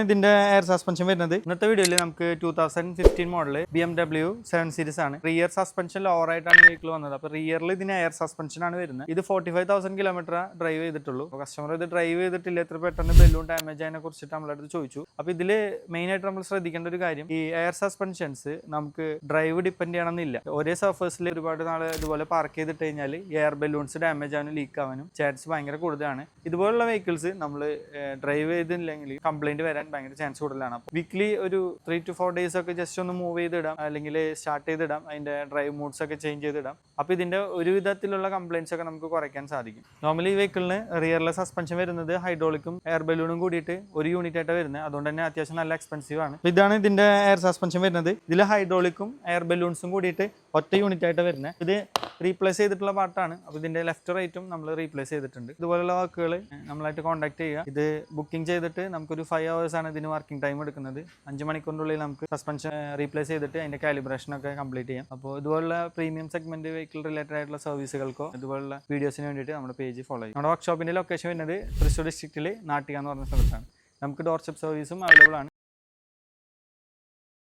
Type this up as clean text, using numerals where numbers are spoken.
ഇതിന്റെ air suspension വരുന്നത് ഇന്നത്തെ വീഡിയോയിൽ നമുക്ക് 2015 മോഡൽ BMW 7 സീരീസ് ആണ്. റിയർ സസ്പെൻഷൻ ലോവർ ആയിട്ടാണ് വെഹിക്കിൾ വന്നത്. അപ്പോൾ റിയറിൽ ഇതിന് എയർ സസ്പെൻഷൻ ആണ് വരുന്നത്. ഇത് 45,000 കിലോമീറ്റർ ഡ്രൈവ് ചെയ്തിട്ടുള്ളൂ. കസ്റ്റമർ ഇത് ഡ്രൈവ് ചെയ്തിട്ടില്ല, എത്ര പെട്ടെന്ന് ബലൂൺ ഡാമേജ് അതിനെ കുറിച്ചിട്ട് നമ്മളടുത്ത് ചോദിച്ചു. അപ്പോൾ ഇതിൽ മെയിൻ ആയിട്ട് നമ്മൾ ശ്രദ്ധിക്കേണ്ട ഒരു കാര്യം, ഈ എയർ സസ്പെൻഷൻസ് നമുക്ക് ഡ്രൈവ് ഡിപ്പെൻഡ് ചെയ്യണമെന്നില്ല. ഒരേ സർഫേസിൽ ഒരുപാട് നാൾ ഇതുപോലെ പാർക്ക് ചെയ്തിട്ട് കഴിഞ്ഞാൽ എയർ ബലൂൺസ് ഡാമേജ് ആവാനും ലീക്ക് ആവാനും ചാൻസ് ഭയങ്കര കൂടുതലാണ്. ഇതുപോലുള്ള വെഹിക്കിൾസ് നമ്മൾ ഡ്രൈവ് ചെയ്തില്ലെങ്കിൽ കംപ്ലൈന്റ് വരാൻ ഭയങ്കര ചാൻസ് കൂടുതലാണ്. വീക്ക്ലി ഒരു 3 to 4 ഡേയ്സ് ഒക്കെ ജസ്റ്റ് ഒന്ന് മൂവ് ചെയ്തിടാം, അല്ലെങ്കിൽ സ്റ്റാർട്ട് ചെയ്തിടാം, അതിന്റെ ഡ്രൈവ് മൂഡ്സ് ഒക്കെ ചേഞ്ച് ചെയ്തിടാം. അപ്പോൾ ഇതിന്റെ ഒരു വിധത്തിലുള്ള കംപ്ലൈന്റ്സ് ഒക്കെ നമുക്ക് കുറയ്ക്കാൻ സാധിക്കും. നോർമലി ഈ വെഹിക്കിളിന് റിയറിലെ സസ്പെൻഷൻ വരുന്നത് ഹൈഡ്രോളിക്കും എയർ ബലൂണും കൂടിയിട്ട് ഒരു യൂണിറ്റ് ആയിട്ട് വരുന്നത്. അതുകൊണ്ട് തന്നെ അത്യാവശ്യം നല്ല എക്സ്പെൻസീവ് ആണ്. ഇതാണ് ഇതിന്റെ എയർ സസ്പെൻഷൻ വരുന്നത്. ഇതിൽ ഹൈഡ്രോളിക്കും എയർ ബലൂൺസും കൂടിയിട്ട് ഒറ്റ യൂണിറ്റ് ആയിട്ട് വരുന്നത്. ഇത് റീപ്ലേസ് ചെയ്തിട്ടുള്ള പാർട്ടാണ്. അപ്പോൾ ഇതിന്റെ ലെഫ്റ്റ് റൈറ്റും നമ്മൾ റീപ്ലേസ് ചെയ്തിട്ടുണ്ട്. ഇതുപോലുള്ള വർക്കുകൾ നമ്മളായിട്ട് കോൺടാക്ട് ചെയ്യുക. ഇത് ബുക്കിംഗ് ചെയ്തിട്ട് നമുക്കൊരു 5 hours ആണ് ഇതിന് വർക്കിംഗ് ടൈം എടുക്കുന്നത്. 5 മണിക്കൂറിനുള്ളിൽ നമുക്ക് സസ്പെൻഷൻ റീപ്ലേസ് ചെയ്തിട്ട് അതിന്റെ കാലിബ്രേഷൻ ഒക്കെ കംപ്ലീറ്റ് ചെയ്യാം. അപ്പോൾ ഇതുപോലുള്ള പ്രീമിയം സെഗ്മെന്റ് വെഹിക്കിൾ റിലേറ്റഡ് ആയിട്ടുള്ള സർവീസുകൾക്കോ ഇതുപോലുള്ള വീഡിയോസിന് വേണ്ടിയിട്ട് നമ്മുടെ പേജ് ഫോളോ ചെയ്യും. നമ്മുടെ വർക്ക്ഷോപ്പിന്റെ ലൊക്കേഷൻ വരുന്നത് തൃശ്ശൂർ ഡിസ്ട്രിക്റ്റിൽ നാട്ടിക എന്ന് പറഞ്ഞ സ്ഥലത്താണ്. നമുക്ക് ഡോർ സ്റ്റെപ്പ് സർവീസും അവൈലബിൾ ആണ്.